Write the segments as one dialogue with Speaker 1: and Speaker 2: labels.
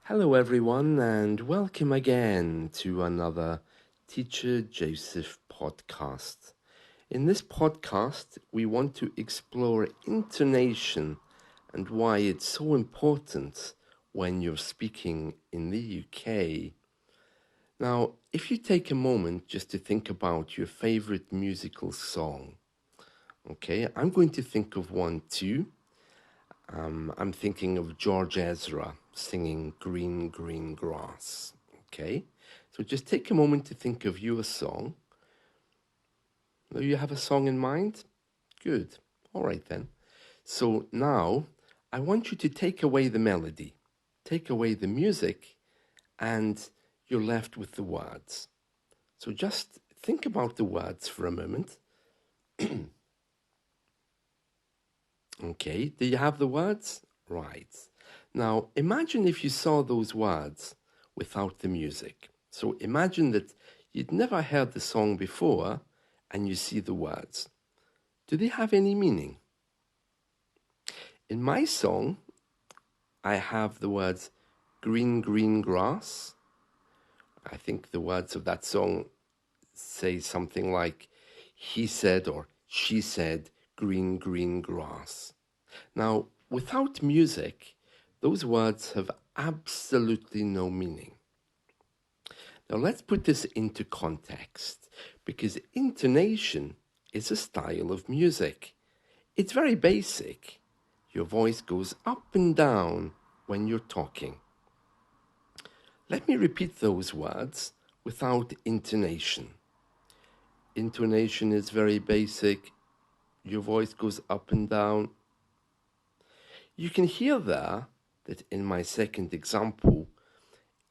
Speaker 1: Hello, everyone, and welcome again to another Teacher Joseph podcast. In this podcast, we want to explore intonation and why it's so important when you're speaking in the UK. Now, if you take a moment just to think about your favorite musical song, okay, I'm going to think of one too. I'm thinking of George Ezra singing Green, Green Grass. Okay, so just take a moment to think of your song. Do you have a song in mind? Good. All right then. So now I want you to take away the melody, take away the music, and you're left with the words. So just think about the words for a moment. Okay, do you have the words? Right. Now, imagine if you saw those words without the music. So imagine that you'd never heard the song before and you see the words. Do they have any meaning? In my song, I have the words green, green grass. I think the words of that song say something like, he said or she said, green, green grass. Now, without music, those words have absolutely no meaning. Now, let's put this into context, because intonation is a style of music. It's very basic. Your voice goes up and down when you're talking. Let me repeat those words without intonation. Intonation is very basic. Your voice goes up and down. You can hear there that in my second example,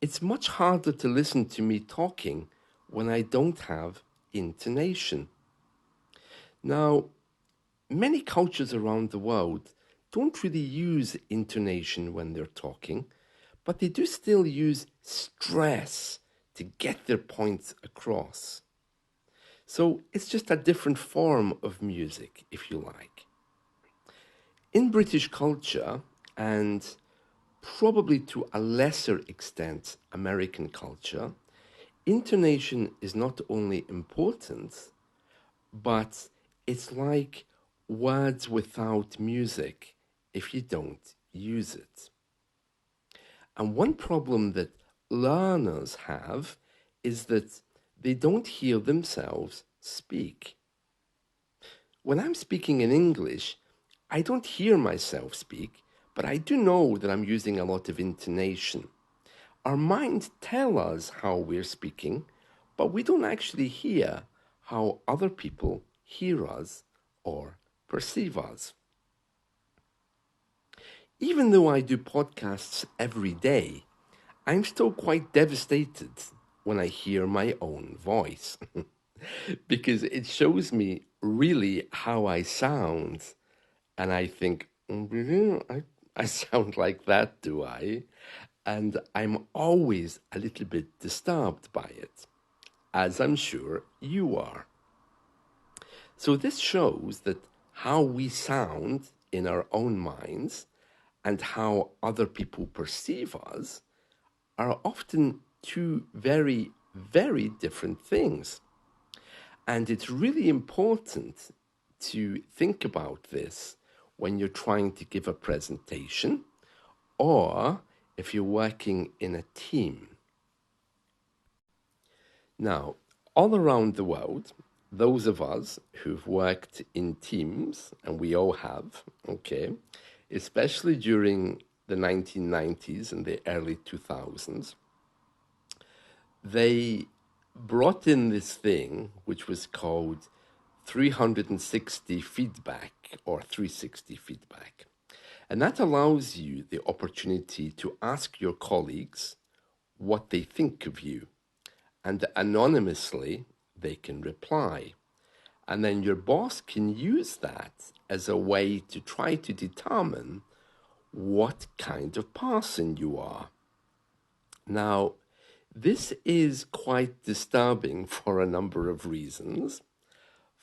Speaker 1: it's much harder to listen to me talking when I don't have intonation. Now, many cultures around the world don't really use intonation when they're talking, but they do still use stress to get their points across. So it's just a different form of music, if you like. In British culture, and probably to a lesser extent American culture, intonation is not only important, but it's like words without music if you don't use it. And one problem that learners have is that they don't hear themselves speak. When I'm speaking in English, I don't hear myself speak, but I do know that I'm using a lot of intonation. Our minds tell us how we're speaking, but we don't actually hear how other people hear us or perceive us. Even though I do podcasts every day, I'm still quite devastated when I hear my own voice because it shows me really how I sound. And I think, really? I sound like that, do I? And I'm always a little bit disturbed by it, as I'm sure you are. So this shows that how we sound in our own minds and how other people perceive us are often two very, very different things. And it's really important to think about this when you're trying to give a presentation or if you're working in a team. Now, all around the world, those of us who've worked in teams, and we all have, okay, especially during the 1990s and the early 2000s, they brought in this thing which was called 360 feedback or 360 feedback. And that allows you the opportunity to ask your colleagues what they think of you. And anonymously, they can reply. And then your boss can use that as a way to try to determine what kind of person you are. Now, this is quite disturbing for a number of reasons.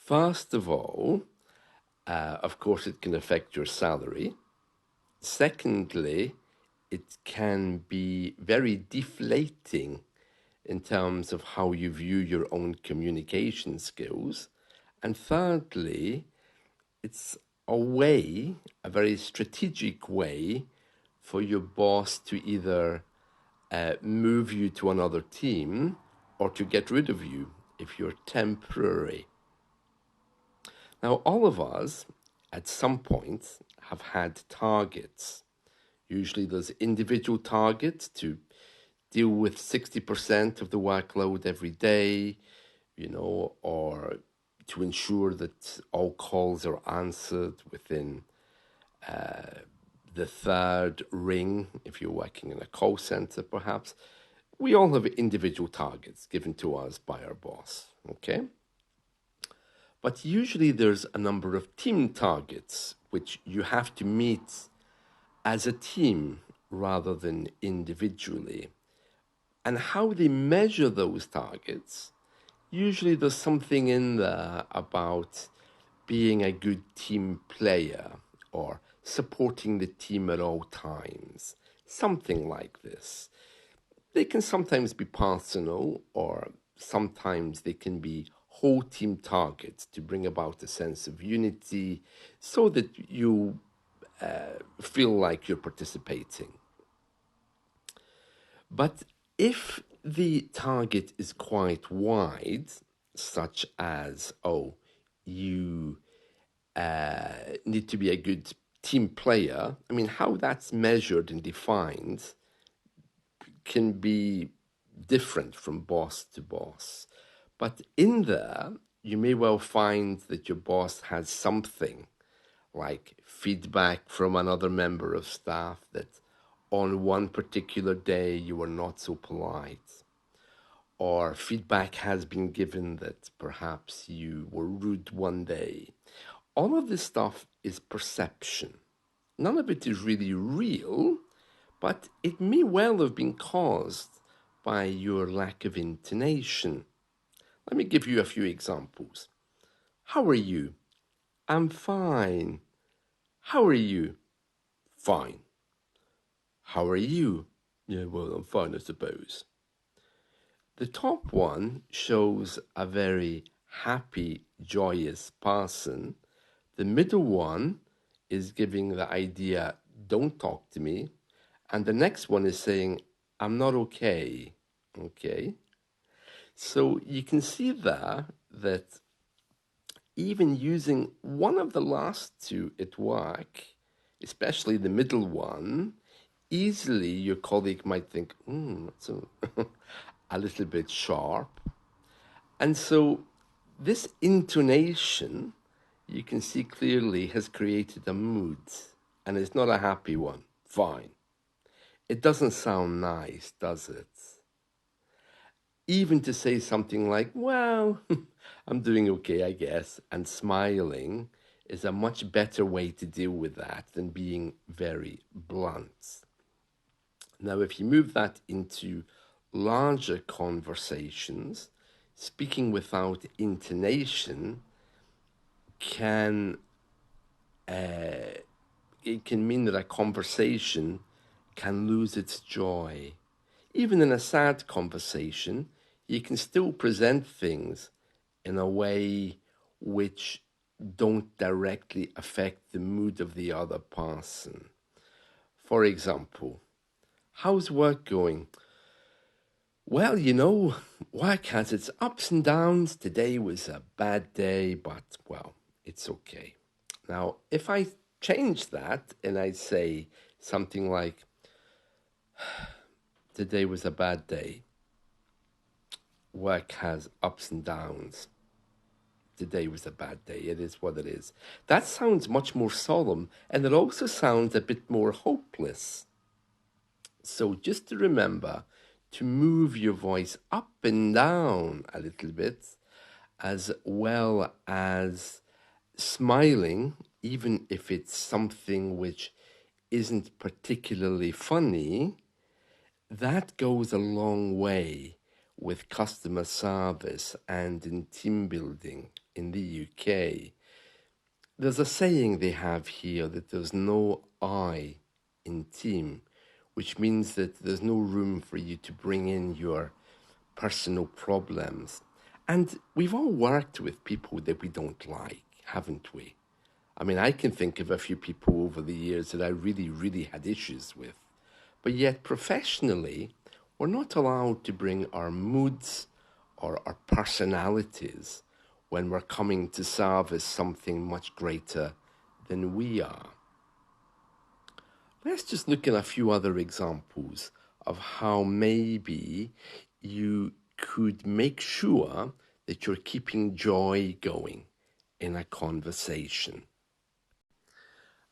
Speaker 1: First of all, of course, it can affect your salary. Secondly, it can be very deflating in terms of how you view your own communication skills. And thirdly, it's a way, a very strategic way, for your boss to either move you to another team or to get rid of you if you're temporary. Now, all of us at some point have had targets. Usually there's individual targets to deal with 60% of the workload every day, or to ensure that all calls are answered within the third ring, if you're working in a call center, perhaps. We all have individual targets given to us by our boss, okay? But usually there's a number of team targets which you have to meet as a team rather than individually. And how they measure those targets, usually there's something in there about being a good team player or supporting the team at all times, something like this. They can sometimes be personal, or sometimes they can be whole team targets to bring about a sense of unity so that you feel like you're participating. But if the target is quite wide, such as, you need to be a good team player, I mean, how that's measured and defined can be different from boss to boss. But in there, you may well find that your boss has something like feedback from another member of staff that on one particular day you were not so polite, or feedback has been given that perhaps you were rude one day. All of this stuff is perception. None of it is really real, but it may well have been caused by your lack of intonation. Let me give you a few examples. How are you? I'm fine. How are you? Fine. How are you? Yeah, well, I'm fine, I suppose. The top one shows a very happy, joyous person. The middle one is giving the idea, don't talk to me. And the next one is saying, I'm not okay. Okay? So you can see there that even using one of the last two at work, especially the middle one, easily your colleague might think, that's a little bit sharp. And so this intonation, you can see clearly, has created a mood, and it's not a happy one. Fine. It doesn't sound nice, does it? Even to say something like, well, I'm doing okay, I guess, and smiling is a much better way to deal with that than being very blunt. Now, if you move that into larger conversations, speaking without intonation can it can mean that a conversation can lose its joy. Even in a sad conversation, you can still present things in a way which don't directly affect the mood of the other person. For example, how's work going? Well, work has its ups and downs. Today was a bad day, but, well, it's okay. Now, if I change that and I say something like, today was a bad day. Work has ups and downs. Today was a bad day. It is what it is. That sounds much more solemn, and it also sounds a bit more hopeless. So just to remember to move your voice up and down a little bit, as well as smiling, even if it's something which isn't particularly funny, that goes a long way with customer service and in team building in the UK. There's a saying they have here that there's no I in team, which means that there's no room for you to bring in your personal problems. And we've all worked with people that we don't like, haven't we? I mean, I can think of a few people over the years that I really, really had issues with. But yet, professionally, we're not allowed to bring our moods or our personalities when we're coming to serve as something much greater than we are. Let's just look at a few other examples of how maybe you could make sure that you're keeping joy going in a conversation.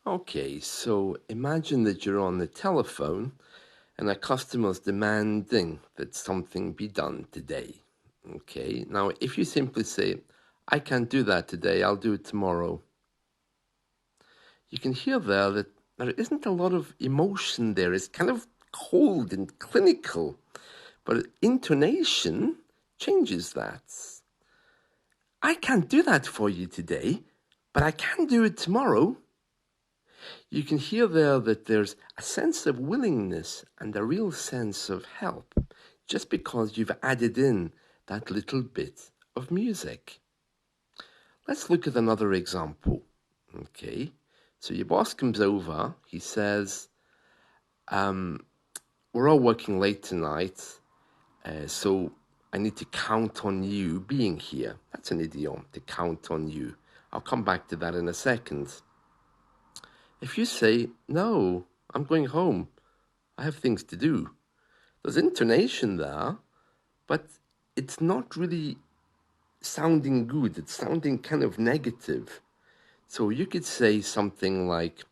Speaker 1: Okay, so imagine that you're on the telephone and a customer's demanding that something be done today. Okay, now if you simply say, I can't do that today, I'll do it tomorrow, you can hear there that there isn't a lot of emotion there. It's kind of cold and clinical, but intonation changes that. I can't do that for you today, but I can do it tomorrow. You can hear there that there's a sense of willingness and a real sense of help just because you've added in that little bit of music. Let's look at another example. Okay, so your boss comes over, he says, we're all working late tonight, so I need to count on you being here. That's an idiom, to count on you. I'll come back to that in a second. If you say, no, I'm going home, I have things to do, there's intonation there, but it's not really sounding good. It's sounding kind of negative. So you could say something like,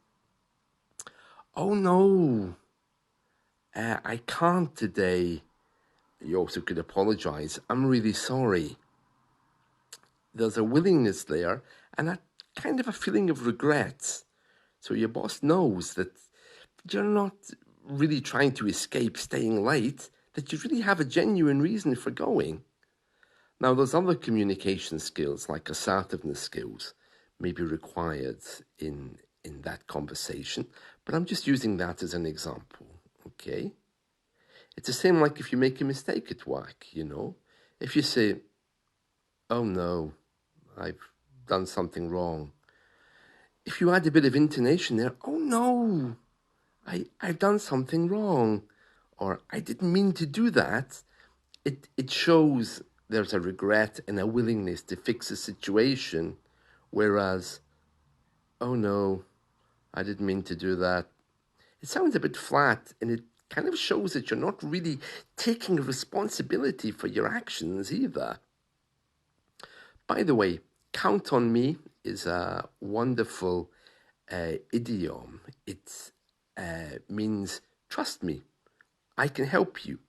Speaker 1: oh no, I can't today. You also could apologize. I'm really sorry. There's a willingness there and a kind of a feeling of regret. So your boss knows that you're not really trying to escape staying late, that you really have a genuine reason for going. Now, there's other communication skills, like assertiveness skills, may be required in that conversation, but I'm just using that as an example, okay? It's the same like if you make a mistake at work, you know? If you say, oh no, I've done something wrong. If you add a bit of intonation there, oh no, I've done something wrong, or I didn't mean to do that, it shows there's a regret and a willingness to fix a situation, whereas, oh no, I didn't mean to do that, it sounds a bit flat, and it kind of shows that you're not really taking responsibility for your actions either. By the way, count on me is a wonderful idiom. It means trust me, I can help you.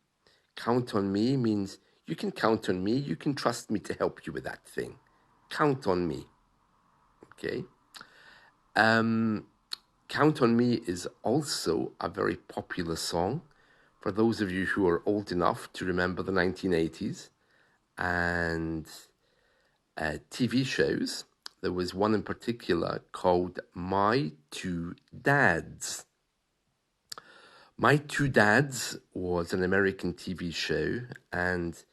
Speaker 1: Count on me means you can count on me, you can trust me to help you with that thing. Count on me. Okay? Count on Me is also a very popular song for those of you who are old enough to remember the 1980s and TV shows. There was one in particular called My Two Dads. My Two Dads was an American TV show, and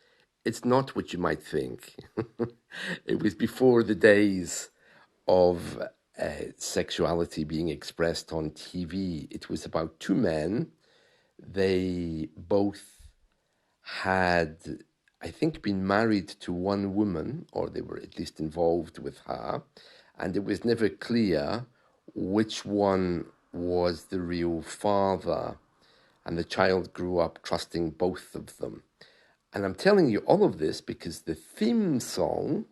Speaker 1: it's not what you might think. It was before the days of sexuality being expressed on TV. It was about two men. They both had, I think, been married to one woman, or they were at least involved with her, and it was never clear which one was the real father. And the child grew up trusting both of them. And I'm telling you all of this because the theme song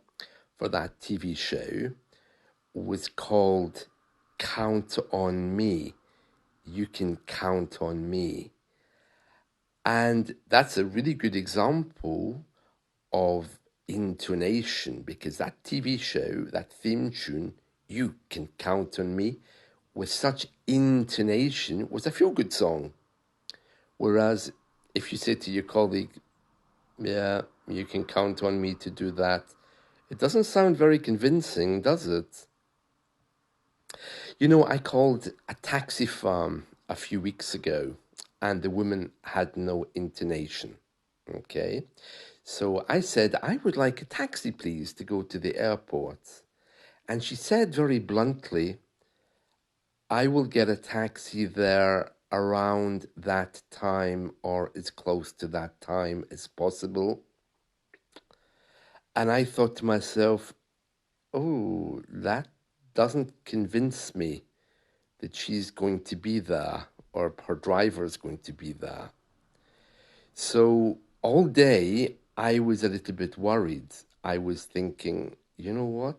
Speaker 1: for that TV show was called Count on Me. You can count on me. And that's a really good example of intonation, because that TV show, that theme tune, You Can Count on Me, with such intonation, was a feel-good song. Whereas if you say to your colleague, yeah, you can count on me to do that, it doesn't sound very convincing, does it? You know, I called a taxi firm a few weeks ago, and the woman had no intonation. Okay, so I said, I would like a taxi, please, to go to the airport. And she said very bluntly, I will get a taxi there around that time or as close to that time as possible. And I thought to myself, oh, that doesn't convince me that she's going to be there or her driver is going to be there. So all day I was a little bit worried. I was thinking, you know what?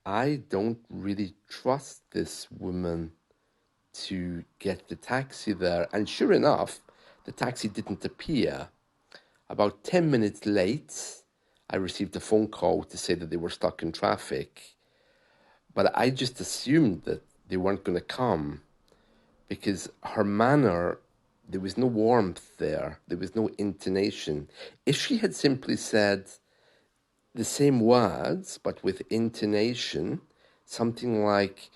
Speaker 1: I don't really trust this woman to get the taxi there. And sure enough, the taxi didn't appear. About 10 minutes late, I received a phone call to say that they were stuck in traffic. But I just assumed that they weren't going to come because her manner, there was no warmth there. There was no intonation. If she had simply said the same words, but with intonation, something like,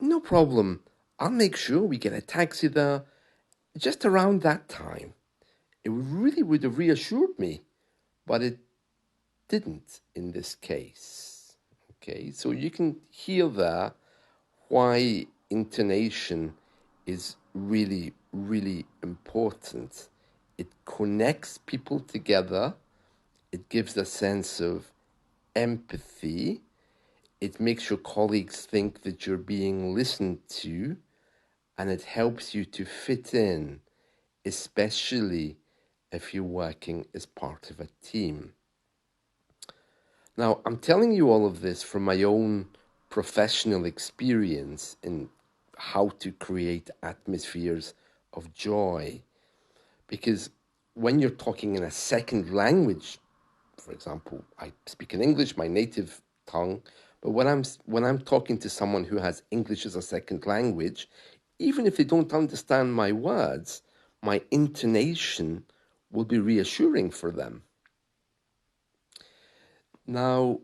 Speaker 1: no problem, I'll make sure we get a taxi there just around that time. It really would have reassured me, but it didn't in this case. Okay, so you can hear there why intonation is really, really important. It connects people together. It gives a sense of empathy. It makes your colleagues think that you're being listened to, and it helps you to fit in, especially if you're working as part of a team. Now, I'm telling you all of this from my own professional experience in how to create atmospheres of joy. Because when you're talking in a second language, for example, I speak in English, my native tongue, but when I'm talking to someone who has English as a second language, even if they don't understand my words, my intonation will be reassuring for them. Now,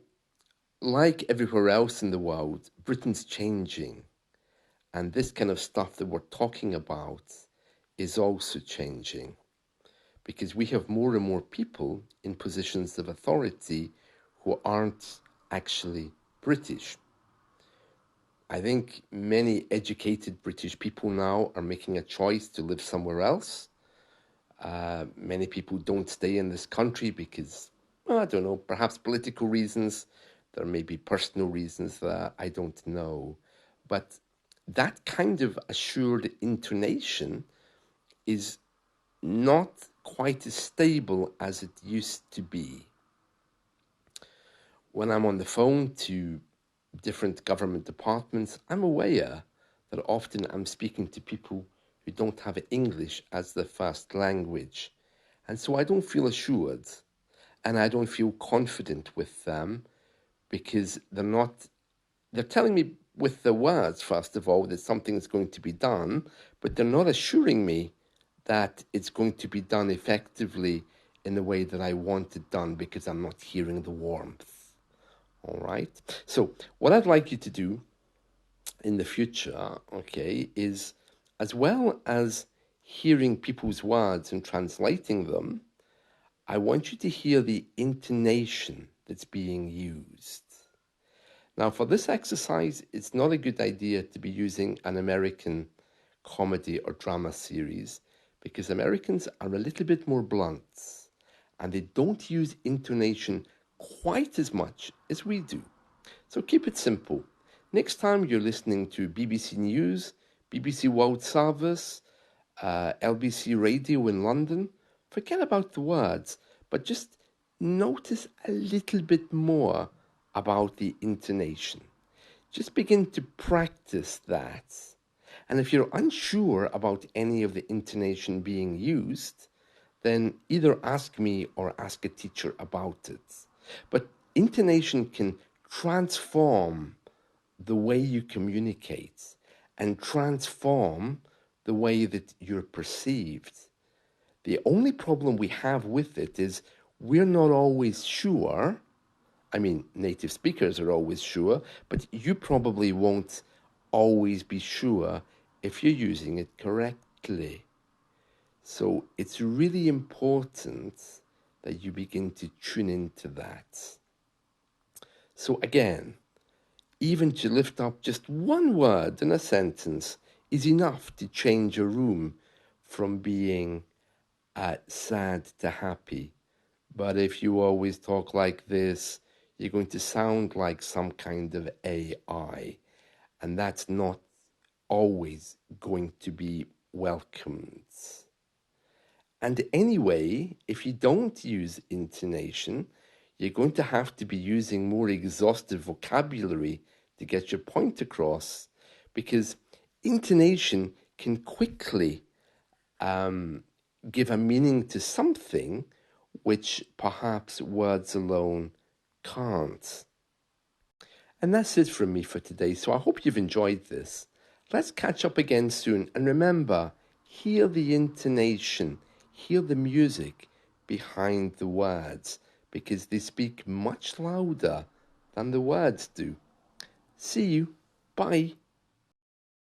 Speaker 1: like everywhere else in the world, Britain's changing. And this kind of stuff that we're talking about is also changing because we have more and more people in positions of authority who aren't actually British. I think many educated British people now are making a choice to live somewhere else. Many people don't stay in this country because, well, I don't know, perhaps political reasons. There may be personal reasons that I don't know. But that kind of assured intonation is not quite as stable as it used to be. When I'm on the phone to different government departments, I'm aware that often I'm speaking to people who don't have English as their first language. And so I don't feel assured and I don't feel confident with them because they're telling me with the words, first of all, that something is going to be done, but they're not assuring me that it's going to be done effectively in the way that I want it done because I'm not hearing the warmth. All right. So what I'd like you to do in the future, okay, is as well as hearing people's words and translating them, I want you to hear the intonation that's being used. Now, for this exercise, it's not a good idea to be using an American comedy or drama series because Americans are a little bit more blunt and they don't use intonation quite as much as we do. So keep it simple. Next time you're listening to BBC News, BBC World Service, LBC Radio in London, forget about the words, but just notice a little bit more about the intonation. Just begin to practice that. And if you're unsure about any of the intonation being used, then either ask me or ask a teacher about it. But intonation can transform the way you communicate and transform the way that you're perceived. The only problem we have with it is we're not always sure. I mean, native speakers are always sure, but you probably won't always be sure if you're using it correctly. tle. So it's really important that you begin to tune into that. So again, even to lift up just one word in a sentence is enough to change a room from being sad to happy. But if you always talk like this, you're going to sound like some kind of AI, and that's not always going to be welcomed. And anyway, if you don't use intonation, you're going to have to be using more exhaustive vocabulary to get your point across, because intonation can quickly give a meaning to something which perhaps words alone can't. And that's it from me for today, so I hope you've enjoyed this. Let's catch up again soon, and remember, hear the intonation, hear the music behind the words, because they speak much louder than the words do. See you. Bye.